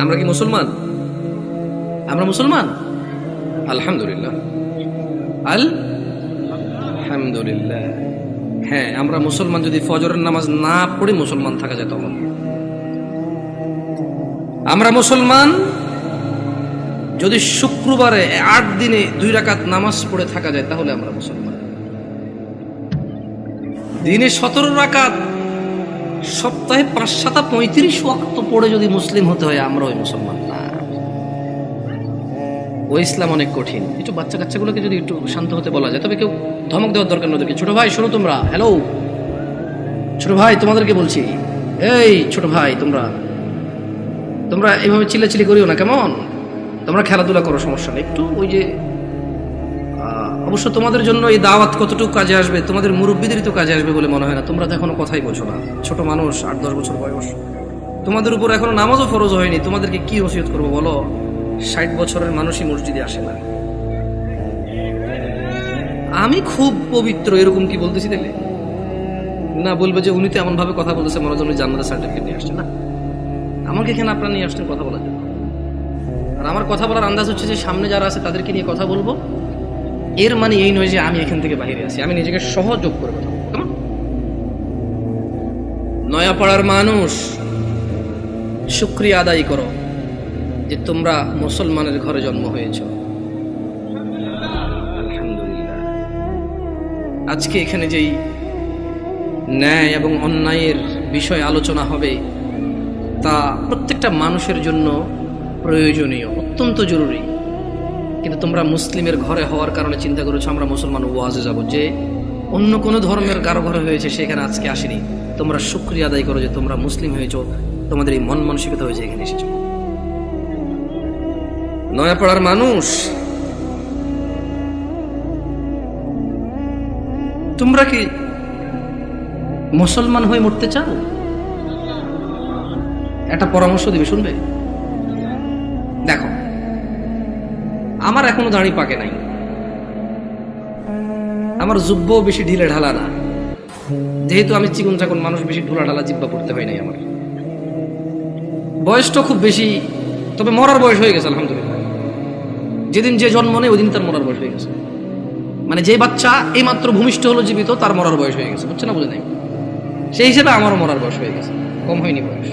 আমরা কি মুসলমান? আমরা মুসলমান আলহামদুলিল্লাহ, আলহামদুলিল্লাহ। হ্যাঁ, আমরা মুসলমান। যদি ফজরের নামাজ না পড়ে মুসলমান থাকা যায় তখন আমরা মুসলমান। যদি শুক্রবারে 8 দিনে 2 রাকাত নামাজ পড়ে থাকা যায় তাহলে আমরা মুসলমান। দিনে 17 রাকাত, সপ্তাহে 5-7-35 ওয়াক্ত পড়ে যদি মুসলিম হতে হয় আমরা ওই মুসলমান না। ওই ইসলাম অনেক কঠিন। একটু বাচ্চা কাচ্চাগুলোকে যদি একটু শান্ত হতে বলা যায়, তবে কেউ ধমক দেওয়ার দরকার নয়। ছোট ভাই শোনো, তোমরা হ্যালো, ছোট ভাই তোমাদেরকে বলছি, এই ছোট ভাই তোমরা এইভাবে চিল্লাচিল্লি করিও না, কেমন? তোমরা খেলাধুলা করো, সমস্যা নেই। একটু ওই যে অবশ্য তোমাদের জন্য এই দাওয়াত কতটুকু কাজে আসবে, তোমাদের মুরব্বীদেরই তো কাজে আসবে বলে মনে হয় না। তোমরা তো এখনো কথাই বলছো না, ছোট মানুষ, 8-10 বছর বয়স। তোমাদের উপর এখনো নামাজও ফরজ হয়নি। তোমাদেরকে কি ওসিয়ত করবো বলো? 60 বছরের মানুষই মসজিদে আসে না। আমি খুব পবিত্র এরকম কি বলতেছি তাহলে? না, বলবে যে উনি তো এমন ভাবে কথা বলতেছে মনে হয় জান্নাতের সার্টিফিকেট নিয়ে আসছে। না, আমাকে এখানে আপনারা নিয়ে আসছেন কথা বলার জন্য। আর আমার কথা বলার আন্দাজ হচ্ছে যে সামনে যারা আছে তাদেরকে নিয়ে কথা বলবো। এর মানে এই নয় যে আমি এখান থেকে বাইরে আছি। আমি নিজেকে সহযোগ করে কথা বলবো। কেমন? নয়াপাড়ার মানুষ, শুকরিয়া আদায় করো যে তোমরা মুসলমানের ঘরে জন্ম হয়েছ। আলহামদুলিল্লাহ। আজকে এখানে যেই ন্যায় এবং অন্যায়ের বিষয় আলোচনা হবে তা প্রত্যেকটা মানুষের জন্য প্রয়োজনীয়, অত্যন্ত জরুরি। কিন্তু তোমরা মুসলিমের ঘরে হওয়ার কারণে চিন্তা করেছো আমরা মুসলমান ওয়াজে যাব, যে অন্য কোনো ধর্মের কারো ঘরে হয়েছে সেখানে আজকে আসেনি। তোমরা শুকরিয়া আদায় করো যে তোমরা মুসলিম হয়েছো, তোমাদের এই মন মানসিকতা হয়েছে এখানে এসেছো। নয়াপাড়ার মানুষ, তোমরা কি মুসলমান হয়ে মরতে চাও? একটা পরামর্শ দিবে, শুনবে? দেখো, আমার এখনো দাড়ি পাকে নাই, আমার জুব্বও বেশি ঢিলে ঢালা না। যেহেতু আমি চিকন চাকন মানুষ, বেশি ঢোলা ঢালা জিব্বা পড়তে হয় নাই। আমার বয়সটা খুব বেশি, তবে মরার বয়স হয়ে গেছে আলহামদুলিল্লাহ। যেদিন যে জন্ম নেই ওই দিন তার মরার বয়স হয়ে গেছে। মানে যে বাচ্চা এই মাত্র ভূমিষ্ঠ হলো জীবিত, তার মরার বয়স হয়ে গেছে। বুঝছে না? বুঝে নাই? সেই হিসেবে আমারও মরার বয়স হয়ে গেছে, কম হয়নি বয়স।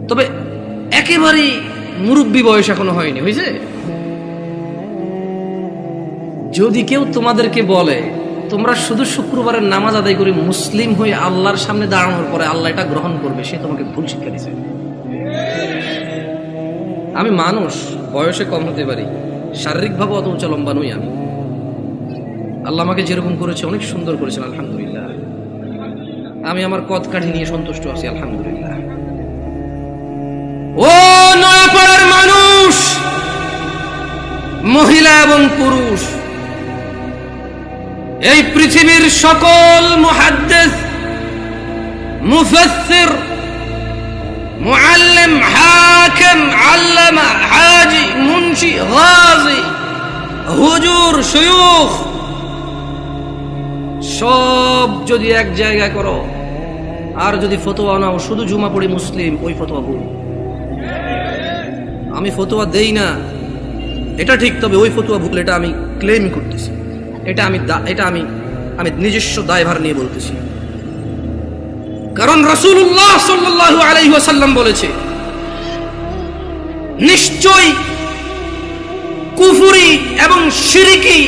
তবে একেবারেই মুরব্বী বয়স এখনো হয়নি, হয়েছে। যদি কেউ তোমাদেরকে বলে তোমরা শুধু শুক্রবারের নামাজ আদায় করে মুসলিম হয়ে আল্লাহর সামনে দাঁড়ানোর পরে আল্লাহ এটা গ্রহণ করবে, সে তোমাকে ভুল শিক্ষা দিচ্ছে। আমি মানুষ, বয়সে কম হতে পারি, শারীরিকভাবে অত উঁচা লম্বা নই আমি। আল্লাহ আমাকে যেরকম করেছে অনেক সুন্দর করেছেন আলহামদুলিল্লাহ। আমি আমার কদ কাঠি নিয়ে সন্তুষ্ট আছি আলহামদুলিল্লাহ। ও নয়াপাড়ার মানুষ, মহিলা এবং পুরুষ, এই পৃথিবীর সকল মুহাদ্দিস, মুফাসসির, মুআল্লিম, হাকিম, আল্লামা, হাজি, মুন্সি, গাজী, হুজুর, শায়খ, সব যদি এক জায়গায় করো আর যদি ফতোয়া নাও শুধু জুমা পড়ি মুসলিম, ওই ফতোয়া ভুল। আমি ফতোয়া দেই না এটা ঠিক, তবে ওই ফতোয়া ভুল, এটা আমি ক্লেম করতেছি। এটা আমি নিজস্ব দায়ভার নিয়ে বলতেছি। কারণ রাসূলুল্লাহ সাল্লাল্লাহু আলাইহি ওয়াসাল্লাম বলেছে, নিশ্চয় কুফরি এবং শিরকি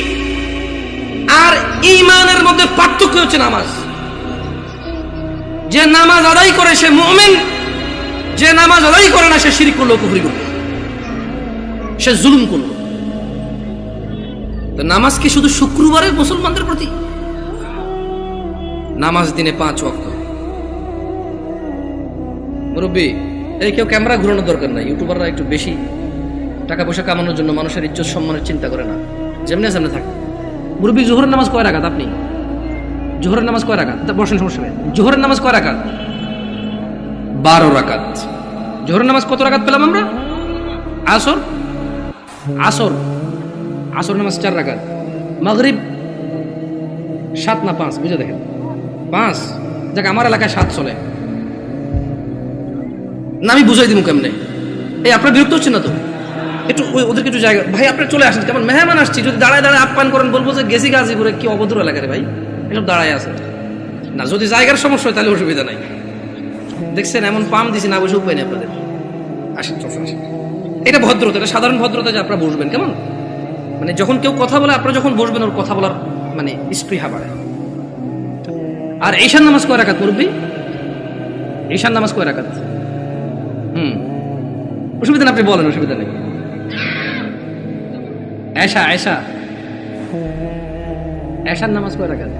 আর ঈমানের মধ্যে পার্থক্য হচ্ছে নামাজ। যে নামাজ আদায় করে সে মুমিন, যে নামাজ আদায় করে না সে শিরক করলো, কুফরি করলো, সে জুলুম করলো। তো নামাজ কি শুধু শুক্রবারে মুসলমানদের প্রতি? নামাজ দিনে 5 ওয়াক্ত। মুরব্বী, এই কেউ ক্যামেরা ঘুরানোর দরকার নাই। ইউটিউবাররা একটু বেশি টাকা পয়সা কামানোর জন্য মানুষের ইজ্জত সম্মানের চিন্তা করে না, যেমনি সামনে থাকে। মুরব্বী, জোহরের নামাজ কয় রাকাত? আপনি জোহরের নামাজ কয় রাকাত? বসেন, সমস্যা নেই। জোহরের নামাজ কয় রাকাত? 12 রাকাত। জোহরের নামাজ কত রাকাত পেলাম আমরা? আসর নামাজ 4 রাকাত। মাগরিব 7 না 5? বুঝে দেখেন, 5। যাক, আমার এলাকায় 7 চলে। না আমি বুঝাই দিব কেমনে? এই আপনার বিরক্ত হচ্ছেন না তো? একটু ওদেরকে একটু জায়গা, ভাই আপনি চলে আসেন, কেমন মেহমান আসছি, যদি দাঁড়ায় দাঁড়ায় আপ্যায়ন করেন বলবো যে গেছি গাজীপুরে, কি অভদ্র এলাকা রে ভাই, এসব দাঁড়ায় আছে না। যদি জায়গার সমস্যা হয় তাহলে অসুবিধা নাই। দেখছেন এমন পাম দিছি না, বসে উপায় নেই আপনাদের। আসেন চলে আসেন, এটা ভদ্রতা, এটা সাধারণ ভদ্রতা যে আপনারা বসবেন। কেমন মানে যখন কেউ কথা বলে আপনারা যখন বসবেন ওর কথা বলার মানে স্পৃহা বাড়ে। আর ঈশান নামাজ কয় রাকাত মুরব্বি? ঈশান নামাজ কয় রাকাত? অসুবিধা নেই, আপনি বলেন, অসুবিধা নেই। এশা এশা এশার নামাজ কয় রাকাত?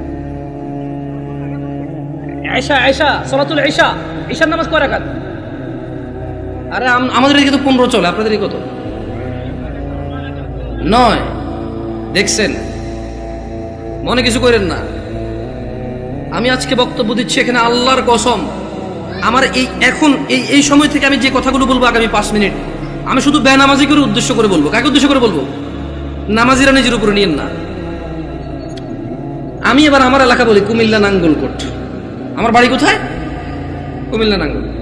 এশা এশা সালাতুল ইশা, ঈশার নামাজ কয় রাকাত? আরে আমাদের এদিকে তো 15 চলে, আপনাদের এদিকে কত? 9। দেখছেন, মনে কিছু করেন না। আমি আজকে বক্তব্য দিচ্ছি এখানে আল্লাহর কসম, আমার এই সময় থেকে আমি যে কথাগুলো বলবো আগামী 5 মিনিট, আমি শুধু বেনামাজি করে উদ্দেশ্য করে বলবো। কাকে উদ্দেশ্য করে বলবো? নামাজিরা নিজের উপরে নিয়েন না। আমি এবার আমার এলাকা বলি, কুমিল্লা নাঙ্গলকোট। আমার বাড়ি কোথায়? কুমিল্লা নাঙ্গলকোট।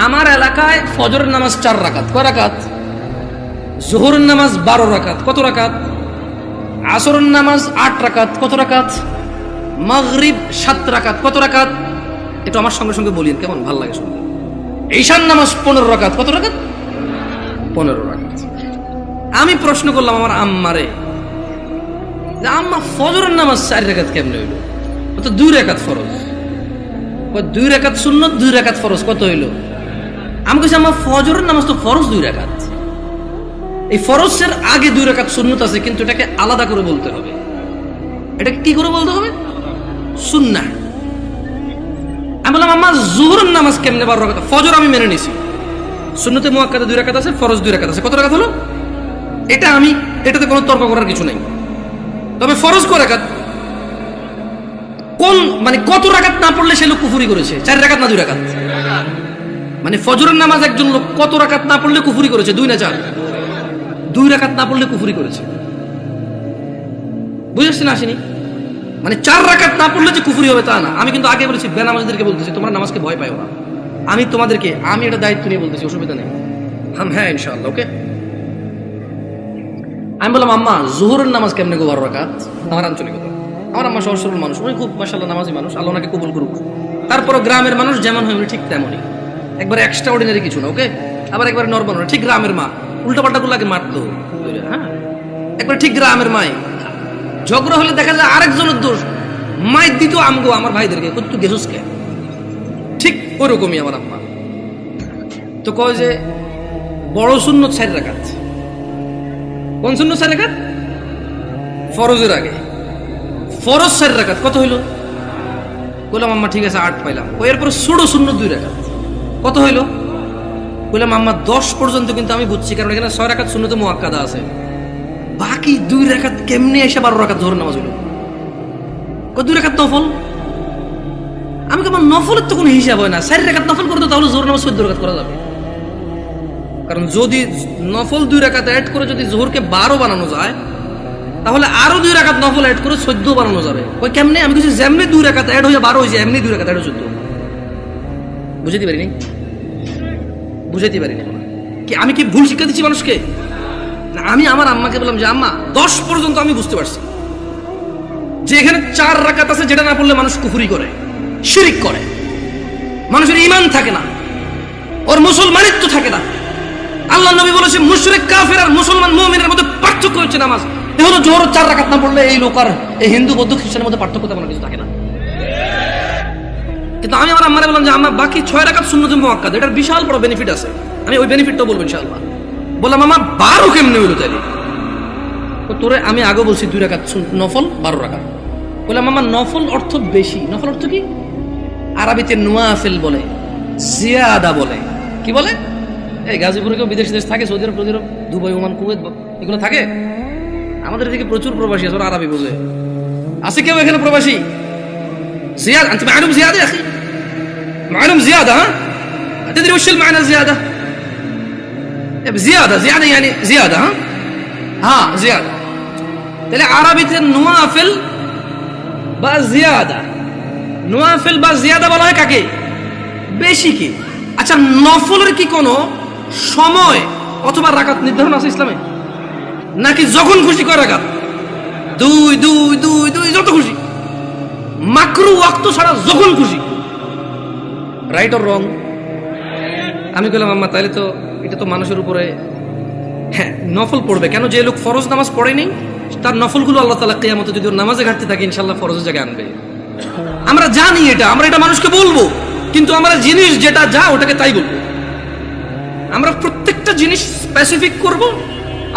আমার এলাকায় ফজরের নামাজ 4 রাকাত। কয় রাকাত? জোহরের নামাজ 12 রাকাত। কত রাকাত? আসরের নামাজ 8 রাকাত। কত রাকাত? মাগরিব 7 রাকাত। কত রাকাত? একটু আমার সঙ্গে সঙ্গে বলিন, কেমন ভালো লাগে শুনতে। ঈশান নামাজ 15 রাকাত। কত রাকাত? 15 রাকাত। আমি প্রশ্ন করলাম আমার আম্মারে, যে আম্মা ফজরের নামাজ 4 রাকাত কেমনে হইল? তো 2 রাকাত ফরজ। 2 রাকাত সুন্নত, 2 রাকাত ফরজ। কত হইল? আমি কইছি আম্মা ফজরের নামাজ তো ফরজ 2 রাকাত, এই ফরজের আগে 2 রাকাত সুন্নত আছে, কিন্তু এটাকে আলাদা করে বলতে হবে। এটাকে কি করে বলতে হবে? সুন্নাহ। আমি বললাম আম্মা জোহরের নামাজ কেমনে 12 রাকাত? ফজর আমি মেনে নিছি, সুন্নতে মুআক্কাদা 2 রাকাত আছে, ফরজ 2 রাকাত আছে। কত রাকাত হলো? এটাতে কোনো তর্ক করার কিছু নাই। তবে ফরজ কয় রাকাত? কোন মানে কত রাকাত না পড়লে সে লোক কুফরি করেছে? 4 রাকাত না 2 রাকাত? মানে ফজরের নামাজ একজন লোক কত রাকাত না পড়লে কুফরি করেছে? 2 না 4? 2 রাকাত না পড়লে কুফরি করেছে। বুঝেছেন আসেনি? মানে 4 রাকাত না পড়লে যে কুফরি হবে তা না। আমি কিন্তু আগে বলেছি, বেনামাজিদেরকে বলতেছি তোমরা নামাজকে ভয় পাও না। আমি এটা দায়িত্ব নিয়ে বলতেছি, অসুবিধা নেই। হ্যাঁ ইনশাআল্লাহ, ওকে। আমি বললাম আম্মা জোহরের নামাজ কেমনে গো 12 রাকাত? আমার আঞ্চলিকতা, আমার আম্মা সহজ সরল মানুষ, উনি খুব মাশাআল্লাহ নামাজি মানুষ, আল্লাহ ওনাকে কবুল করুক। তারপরও গ্রামের মানুষ যেমন হয় উনি ঠিক তেমনই, একবারে এক্সট্রা অর্ডিনারি কিছু না, ওকে। আবার একবারে নরমাল না, ঠিক গ্রামের মা। উল্টা পাল্টা গুলো আগে মারতো, হ্যাঁ একবার ঠিক গ্রামের মাই। ঝগড়া হলে দেখা যায় আরেকজনের দোষ, মায়ের দিত আমগো আমার ভাইদেরকে, কত গেছস কে, ঠিক ওরকমই আমার আম্মা। তো কয় যে বড় সুন্নত 4 রাকাত। কোন সুন্নত 4 রাকাত? ফরজের আগে ফরজ 4 রাকাত। কত হইল? বললাম আম্মা ঠিক আছে 8 পাইলাম। এরপর ছোট সুন্নত 2 রাকাত। কত হইল? বললাম আম্মা 10 পর্যন্ত কিন্তু আমি বুঝছি, কারণ এখানে 6 রাকাত সুন্নতে মুআক্কাদা আছে, বাকি 2 রাকাত কেমনে এসে 12 রাকাত জোহর নামাজ হইল? 2 রাকাত নফল। আমি কেমন নফলের তো কোনো হিসাব হয় না, 4 রাকাত নফল করতে তাহলে জোহর নামাজ 14 রাকাত করা যাবে। কারণ যদি নফল 2 রাকাত অ্যাড করে যদি জোহরকে 12 বানানো যায়, তাহলে আরো 2 রাকাত নফল অ্যাড করে 14 বানানো যাবে। ওই কেমনে? আমি কিছু যেমনি 2 রাকাত অ্যাড হয়ে 12 হয়েছে, এমনি 2 রাকাত অ্যাড হয়ে 14। বুঝাইতে পারিনি কি? আমি কি ভুল শিক্ষা দিচ্ছি মানুষকে? না, আমি আমার আম্মাকে বললাম যে আম্মা 10 পর্যন্ত আমি বুঝতে পারছি যে এখানে 4 রাকাত আছে, যেটা না পড়লে মানুষ কুফরি করে, শিরিক করে, মানুষের ঈমান থাকে না, ওর মুসলমানিত্ব থাকে না। আল্লাহ নবী বলেছে মুশরিক কাফের আর মুসলমান মুমিনের মধ্যে পার্থক্য হচ্ছে নামাজ। এ হলো জোহর 4 রাকাত না পড়লে এই লোক আর এই হিন্দু বৌদ্ধ খ্রিস্টানের মধ্যে পার্থক্য তেমন কিছু থাকে না। কিন্তু আমি আমার আম্মারে বললাম যে আম্মা বাকি 6 রাকাত সুন্নতে মুআক্কাদা, এটার বিশাল বড় বেনিফিট আছে, আমি ওই বেনিফিটটাও বলবো ইনশাআল্লাহ। বললাম আম্মা 12 কেমনে হইলো তাইলে? তোরে আমি আগে বলছি 2 রাকাত নফল 12 রাকাত। বললাম আম্মা নফল অর্থ বেশি। নফল অর্থ কি? আরবিতে নওয়াফিল বলে, জিয়াদা বলে। কি বলে? এই গাজীপুরে কেউ বিদেশি দেশ থাকে, সৌদি আরব, দুবাই, ওমান, কুয়েত, এগুলো থাকে। আমাদের এদিকে প্রচুর প্রবাসী আছে, ওরা আরবি বোঝে। আছে কেউ এখানে প্রবাসী? زيادة أنت معلوم زيادة يا أخي، معلوم زيادة، ها تدري وش المعنى زيادة؟ زيادة يعني زيادة، ها زيادة. تلاقي عربية النوافل بقى زيادة، نوافل بقى زيادة বলা হয় কাকে? বেশি কি? আচ্ছা, নফলের কি কোনো সময় অথবা রাকাত নির্ধারণ আছে ইসলামে, নাকি যখন খুশি কয় রাকাত? দুই দুই দুই দুই যত খুশি, মাকরু ওয়াক্ত ছাড়া যখন খুশি। Right or wrong? আমি বললাম আম্মা তাহলে তো এটা তো মানুষের উপরে, হ্যাঁ নফল পড়বে কেন? যে লোক ফরজ নামাজ পড়েনি তার নফলগুলো আল্লাহ তাআলা কিয়ামতে যদি ওর নামাজে ঘাটতি থাকে ইনশাআল্লাহ ফরজের জায়গায় আনবে। আমরা জানি এটা, আমরা এটা মানুষকে বলবো, কিন্তু আমরা জিনিস যেটা যা ওটাকে তাই বলবো। আমরা প্রত্যেকটা জিনিস স্পেসিফিক করব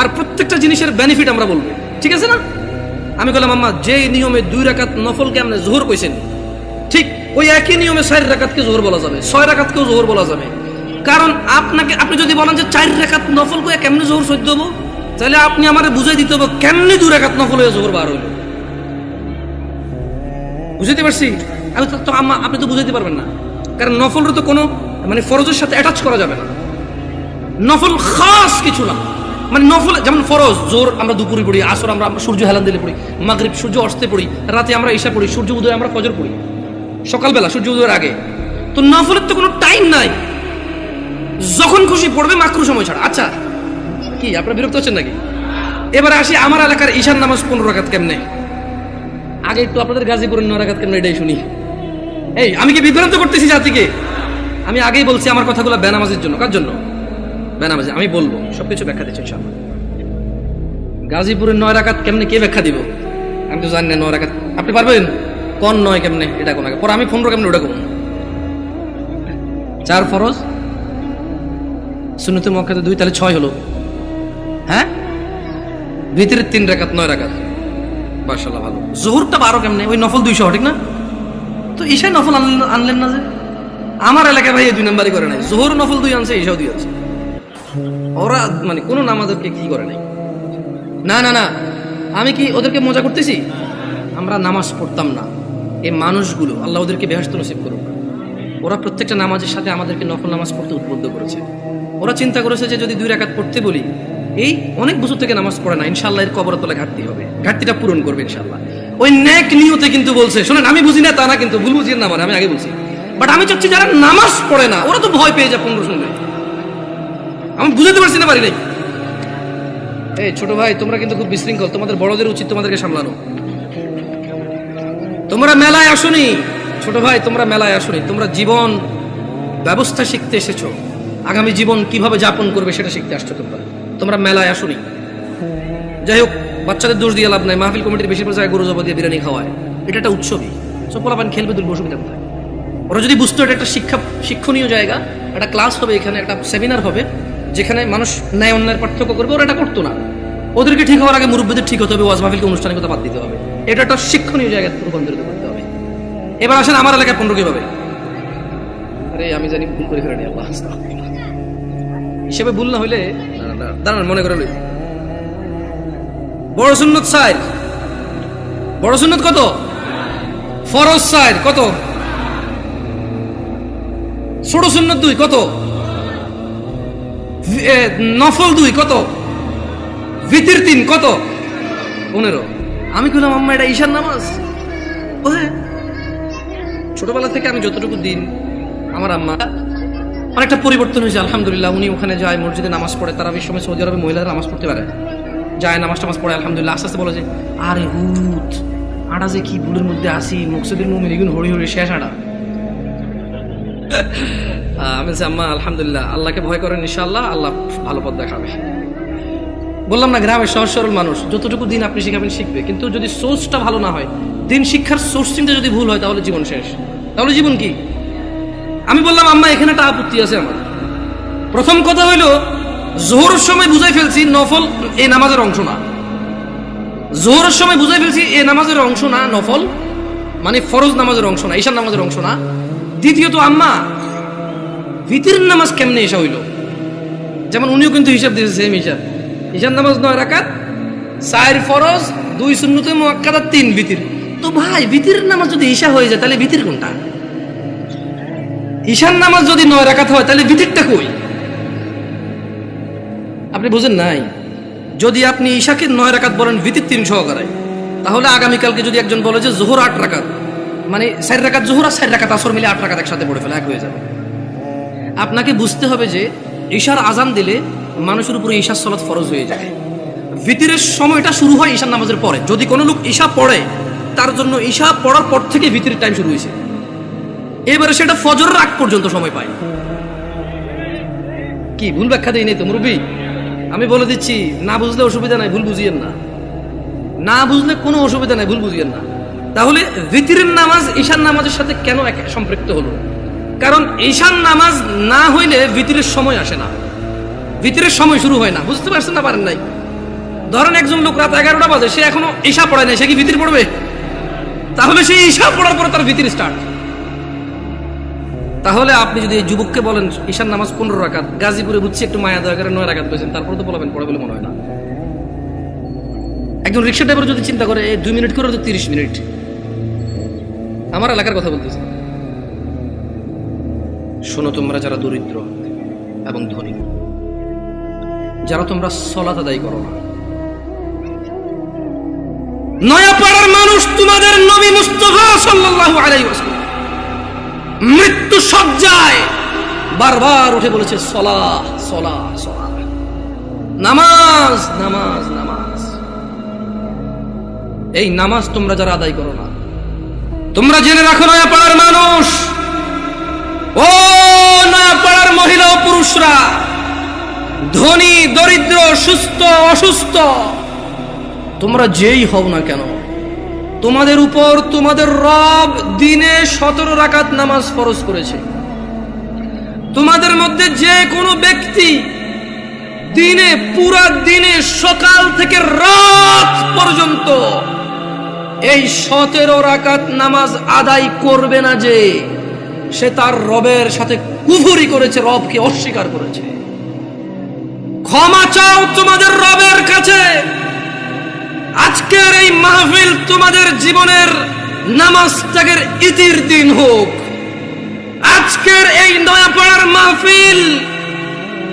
আর প্রত্যেকটা জিনিসের বেনিফিট আমরা বলবো, ঠিক আছে না? আমি বললাম আম্মা যে নিয়মে 2 রাকাত নফলকে আপনি যোহর কইছেন, ঠিক ওই একই নিয়মে 4 রাকাতকে যোহর বলা যাবে, 6 রাকাতকেও যোহর বলা যাবে। কারণ আপনি যদি বলেন যে 4 রাকাত নফল কইয়া কেমনে যোহর সহ্য হবো, তাহলে আপনি আমারে বুঝাই দিতে হবে কেমনে 2 রাকাত নফল হয়ে যোহর বার হইল। বুঝাইতে পারছি? আমি তো আম্মা আপনি তো বুঝাইতে পারবেন না, কারণ নফলের তো কোনো মানে ফরজের সাথে অ্যাটাচ করা যাবে না। নফল খাস কিছু না, মানে নফল যেমন ফরজ জোর আমরা দুপুরে পড়ি, আসর আমরা সূর্য হেলান দিলে পড়ি, মাগরিব সূর্য অস্তে পড়ি, রাতে আমরা ঈশা পড়ি, সূর্য উদয় আমরা ফজর পড়ি, সকালবেলা সূর্য উদয়ের আগে। তো নফলের তো কোনো টাইম নাই, যখন খুশি পড়বে মাকরু সময় ছাড়া। আচ্ছা কি আপনারা বিরক্ত হচ্ছেন নাকি? এবারে আসি আমার এলাকার ঈশার নামাজ 15 রাকাত কেমনে। আগে একটু আপনাদের গাজীপুরের 9 রাকাত কেমনে এটাই শুনি। এই আমি কি বিভ্রান্ত করতেছি জাতিকে? আমি আগেই বলছি আমার কথাগুলো বেনামাজের জন্য। কার জন্য? বেনামাজি। আমি বলবো সবকিছু ব্যাখ্যা দিচ্ছি ইনশাআল্লাহ। গাজীপুরের 9 রাকাত কেমনে কে ব্যাখ্যা দিব? আমি তো জানি না 9 রাকাত। আপনি পারবেন কোন 9 কেমনে এটা কোন আগে পরে আমি 15 কেমনে ওটা কোন? 4 ফরজ, সুন্নতে মুআক্কাদা 2, তাহলে 6 হলো। হ্যাঁ ভিতরে 3 রাকাত, 9 রাকাত। মাশাআল্লাহ ভালো। যোহরটা 12 কেমনে? ওই নফল 200, ঠিক না? তো ঈশায় নফল আনলেন না যে? আমার এলাকায় ভাই 2 নাম্বারই করে নাই, যোহর নফল 2 আনছে, ঈশাও 2 আনছে। ওরা মানে কোন নামাজকে কি করে নাই। না না না, আমি কি ওদেরকে মজা করতেছি? আমরা নামাজ পড়তাম না, এই মানুষগুলো আল্লাহ ওদেরকে বেহেশত নসিব করুক, ওরা প্রত্যেকটা নামাজের সাথে আমাদেরকে নফল নামাজ পড়তে উদ্বুদ্ধ করেছে। ওরা চিন্তা করেছে যে যদি 2 রাকাত পড়তে বলি, এই অনেক বছর থেকে নামাজ পড়ে না, ইনশাআল্লাহ এর কবরের তলায় ঘাটতি হবে, ঘাটতিটা পূরণ করবে ইনশাআল্লাহ। ওই নেক নিয়তে কিন্তু বলছে। শোনেন, আমি বুঝি না তা না, কিন্তু ভুল বুঝিয়ে না মানে আমি আগে বলছি, বাট আমি চাচ্ছি যারা নামাজ পড়ে না ওরা তো ভয় পেয়ে যায় 15 শুনলে। আমি বুঝাতে পারছি না, পারি নাই। এই ছোট ভাই তোমরা কিন্তু খুব বিশৃঙ্খল, তোমাদের বড়দের উচিত তোমাদেরকে সামলানো। তোমরা মেলায় আসোনি ছোট ভাই, তোমরা মেলায় আসোনি, তোমরা জীবন ব্যবস্থা শিখতে এসেছো, আগামী জীবন কিভাবে যাপন করবে সেটা শিখতে আসছো। তোমরা মেলায় আসোনি। যাই হোক, বাচ্চাদের দোষ দিয়ে লাভ নাই, মাহফিল কমিটির বেশিরভাগ জায়গায় গরু জবা দিয়ে বিরিয়ানি খাওয়ায়, এটা একটা উৎসবই, সব পোলাপান খেলবে, দুর্ব অসুবিধা কোথায়? ওরা যদি বুঝতো এটা একটা শিক্ষণীয় জায়গা, একটা ক্লাস হবে এখানে, একটা সেমিনার হবে যেখানে মানুষ ন্যায় অন্যায়ের পার্থক্য করবে, ওরা এটা করতো না। ওদেরকে ঠিক হওয়ার আগে মুরব্বীদের ঠিক হতে হবে, ওয়াজ মাহফিলকে অনুষ্ঠানের কথা বাদ দিতে হবে, এটা একটা শিক্ষণীয় জায়গায় রূপান্তরিত করতে হবে। এবার আসেন আমার এলাকায় 15 কিভাবে? আরে আমি জানি ভুল করে ফেলেনি, আল্লাহ হিসেবে ভুল না হইলে দাঁড়ান মনে করে লই। বড় সুন্নত 4, বড় সুন্নত কত? ফরজ 4 কত? ছোট সুন্নত 2 কত? নফল 2 কত? ভিতর 3 কত? 15। আমি কইলাম আম্মা এটা ঈশার নামাজ? ও হ্যাঁ, ছোটবেলা থেকে আমি যতটুকু দিন আমার আম্মা অনেকটা পরিবর্তন হয়েছে আলহামদুলিল্লাহ। উনি ওখানে যায়, মসজিদে নামাজ পড়ে, তারাবির সময় সৌদি আরবে মহিলারা নামাজ পড়তে পারে, যায় নামাজ টামাজ পড়ে আলহামদুলিল্লাহ। আস্তে আস্তে বলে যে আরে হুত আটা যে কি ভুলের মধ্যে আসি, মুকসুদুল মুমিন এগুন হরি হরি শেষ আটা। আমি বলছি আম্মা আলহামদুলিল্লাহ, আল্লাহকে ভয় করেন, ইনশাআল্লাহ আল্লাহ ভালো পথ দেখাবে। বললাম না, গ্রামের সহজ সরল মানুষ, যতটুকু দিন আপনি শিখাবেন শিখবে, কিন্তু যদি সোর্সটা ভালো না হয়, দিন শিক্ষার সোর্সিংটা যদি ভুল হয়, তাহলে জীবন শেষ। তাহলে জীবন কি? আমি বললাম আম্মা এখানে একটা আপত্তি আছে আমার। প্রথম কথা হইল, জোহরের সময় বুঝাই ফেলছি নফল এই নামাজের অংশ না। জোহরের সময় বুঝাই ফেলছি এই নামাজের অংশ না, নফল মানে ফরজ নামাজের অংশ না, ঈশার নামাজের অংশ না। দ্বিতীয়ত আম্মা ভিতরের নামাজ কেমনে এসা হইল? যেমন উনিও কিন্তু হিসাব দিয়েছে সেম হিসাব। ঈশার নামাজ 9 রাকাত, 4 ফরজ, 2 সুন্নতে মুআক্কাদা, 3 ভিতর। তো ভাই ভিতরের নামাজ যদি ঈশা হয়ে যায় তাহলে ভিতর কোনটা? ঈশার নামাজ যদি 9 রাকাত হয় তাহলে ভিতরটা কই? আপনি বুঝেন নাই? যদি আপনি ঈশাকে 9 রাকাত বলেন ভিতর 3 সহকারে, তাহলে আগামীকালকে যদি একজন বলে যে জোহর 8 রাকাত, মানে 4 রাকাত জোহর আর 4 রাকাত আসর মিলে 8 রাকাত একসাথে পড়ে ফেলে, এক হয়ে যাবে। আপনাকে বুঝতে হবে যে ঈশার আজান দিলে মানুষের উপরে ঈশার সালাত ফরজ হয়ে যায়। ভিতরের সময়টা শুরু হয় ঈশার নামাজের পরে। যদি কোনো লোক ঈশা পড়ে, তার জন্য ঈশা পড়ার পর থেকে ভিতরের টাইম শুরু হয়েছে। এবারে সেটা ফজরের আগ পর্যন্ত সময় পায়। কি ভুল ব্যাখ্যা দেই নেই তো মুরব্বী? আমি বলে দিচ্ছি, না বুঝলে অসুবিধা নাই, ভুল বুঝিয়েন না। না বুঝলে কোনো অসুবিধা নাই, ভুল বুঝিয়েন না। তাহলে ভিতরের নামাজ ঈশার নামাজের সাথে কেন সম্পৃক্ত হলো? কারণ ঈশার নামাজ না হইলে ভিতরের সময় আসে না, ভিতরের সময় শুরু হয় না। বুঝতে পারছেন না? পারেন নাই? ধরেন একজন লোক রাত 11টা বাজে, সে এখনো ঈশা পড়ে নাই, সে কি ভিতর পড়বে? তাহলে সে ঈশা পড়ার পরে তার ভিতর স্টার্ট। তাহলে আপনি যদি এই যুবককে বলেন ঈশার নামাজ 15 রাকাত, গাজীপুরে বুঝছি একটু মায়া দয়া করে 9 রাকাত পেয়েছেন, তারপরে তো বলবেন পড়ে বলে মনে হয় না। একজন রিক্সা ড্রাইভার যদি চিন্তা করে 2 মিনিট করে তো 30 মিনিট। আমার এলাকার কথা বলতেছি। শোনো, তোমরা যারা দরিদ্র এবং ধনী, যারা তোমরা সালাত আদায় করো না, নয়াপাড়ার মানুষ তোমাদের নবী মুস্তাফা সাল্লাল্লাহু আলাইহি ওয়াসাল্লাম মৃত্যু সজ্জায় বারবার উঠে বলেছে সালাহ সালাহ সালাহ, নামাজ নামাজ নামাজ। এই নামাজ তোমরা যারা আদায় করো না, তোমরা জেনে রাখো নয়াপাড়ার মানুষ, ও নয়াপাড়ার মহিলা ও পুরুষরা, ধনী দরিদ্র, সুস্থ অসুস্থ, তোমরা যেই হও না কেন, তোমাদের উপর তোমাদের রব দিনে 17 রাকাত নামাজ ফরজ করেছে। তোমাদের মধ্যে যে কোনো ব্যক্তি দিনে, পুরা দিনে সকাল থেকে রাত পর্যন্ত এই 17 রাকাত নামাজ আদায় করবে না, যে সে তার রবের সাথে কুফরি করেছে, রবকে অস্বীকার করেছে। ক্ষমা চাও তোমাদের রবের কাছে। আজকের এই মাহফিল তোমাদের জীবনের নামাজ ত্যাগের ইতির দিন হোক। আজকের এই নয়াপাড়ার মাহফিল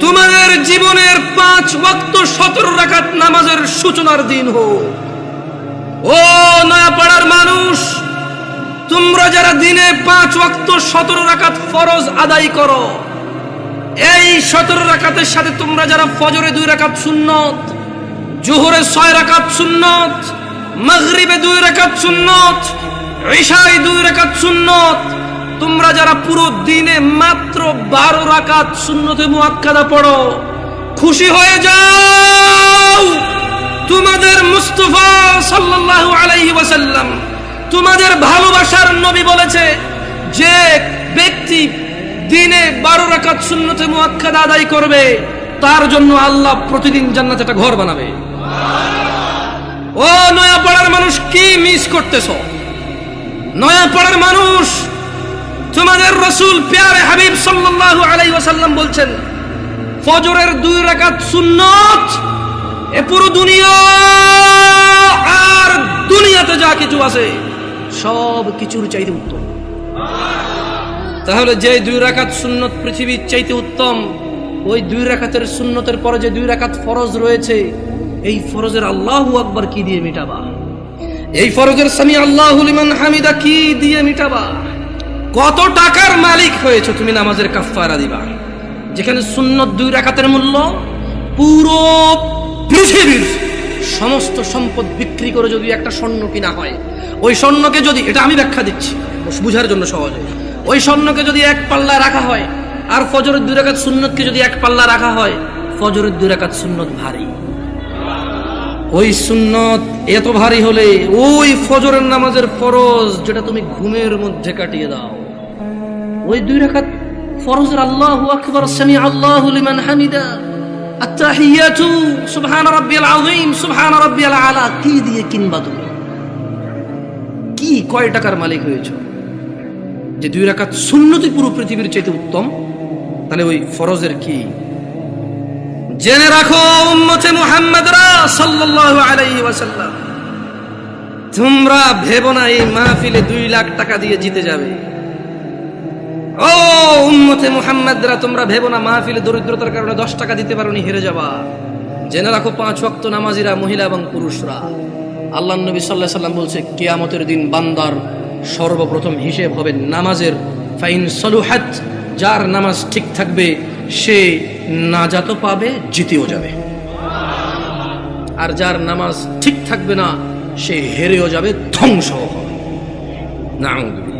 তোমাদের জীবনের 5 ওয়াক্ত 17 রাকাত নামাজের সূচনার দিন হোক। ও নয়াপাড়ার মানুষ, তোমরা যারা দিনে 5 ওয়াক্ত 17 রাকাত ফরজ আদায় করো, এই 17 রাকাতের সাথে তোমরা যারা ফজরে 2 রাকাত সুন্নত, জোহরে 6 রাকাত সুন্নত, মাগরিবে 2 রাকাত সুন্নত, ইশায় 2 রাকাত সুন্নত, তোমরা যারা পুরো দিনে মাত্র 12 রাকাত সুন্নতে মুআক্কাদা পড়ো, খুশি হয়ে যাও। তোমাদের মুস্তাফা সাল্লাল্লাহু আলাইহি ওয়াসাল্লাম, তোমাদের ভালোবাসার নবী বলেছে, যে ব্যক্তি দিনে 12 রাকাত সুন্নতে মুআক্কাদা আদায় করবে, তার জন্য আল্লাহ প্রতিদিন জান্নাতে একটা ঘর বানাবে। ও নয়াপাড়ার মানুষ, কি মিস করতেছো? নয়াপাড়ার মানুষ, তোমাদের রাসূল প্যারে হাবিব সাল্লাল্লাহু আলাইহি ওয়াসাল্লাম বলছেন, ফজরের 2 রাকাত সুন্নত এ পুরো দুনিয়া আর দুনিয়াতে যা কিছু আছে সব কিছুর চাইতে উত্তম। তাহলে যে 2 রাকাত সুন্নত পৃথিবীর চাইতে উত্তম, ওই 2 রাকাতের সুন্নতের পরে যে 2 রাকাত ফরজ রয়েছে, এই ফরজের আল্লাহু আকবার কি দিয়ে মিটাবা? এই ফরজের সামি আল্লাহু লিমান হামিদা কি দিয়ে মিটাবা? কত টাকার মালিক হয়েছে তুমি, নামাজের কাফারা দিবা, যেখানে সুন্নত 2 রাকাতের মূল্য পুরো পৃথিবীর সমস্ত সম্পদ বিক্রি করে যদি একটা স্বর্ণ কিনা হয়, ওই স্বর্ণকে যদি, এটা আমি ব্যাখ্যা দিচ্ছি বুঝার জন্য সহজে, ওই স্বর্ণকে যদি এক পাল্লায় রাখা হয়, আর ফজরের 2 রাকাত সুন্নতকে যদি এক পাল্লা রাখা হয়, ফজরের 2 রাকাত সুন্নত ভারী। ওই সুন্নত এত ভারী হলে ওই ফজরের নামাজের ফরজ যেটা তুমি ঘুমের মধ্যে কাটিয়ে দাও, ওই 2 রাকাত ফরজের আল্লাহু আকবার, সামি আল্লাহু লিমান হামিদা, আত-তাহিয়াতু সুবহান রাব্বিয়াল আযীম, সুবহান রাব্বিয়াল আলা কি দিয়ে কিনবা তুমি? কি কয় টাকার মালিক হয়েছো যে 2 রাকাত সুন্নতই পুরো পৃথিবীর চাইতে উত্তম? তাহলে ওই ফরজের কি? জেনে রাখো উম্মতে মুহাম্মাদরা সাল্লাল্লাহু আলাইহি ওয়াসাল্লাম, তোমরা ভেবো না এই মাহফিলে 2 লাখ টাকা দিয়ে জিতে যাবে। ও উম্মতে মুহাম্মাদরা, তোমরা ভেবো না মাহফিলে দরিদ্রতার কারণে 10 টাকা দিতে পারোনি হেরে যাবা। জেনে রাখো 5 ওয়াক্ত নামাজিরা, মহিলা এবং পুরুষরা, আল্লাহর নবী সাল্লাল্লাহু আলাইহি ওয়াসাল্লাম বলছে, কিয়ামতের দিন বান্দার সর্বপ্রথম হিসেব হবে নামাজের। ফাইন সালুহাত যার নামাজ ঠিক থাকবে সে নাজাতও পাবে, জিতেও যাবে। আর যার নামাজ ঠিক থাকবে না সে হেরেও যাবে, ধ্বংসও হবে। নাউযুবিল্লাহ।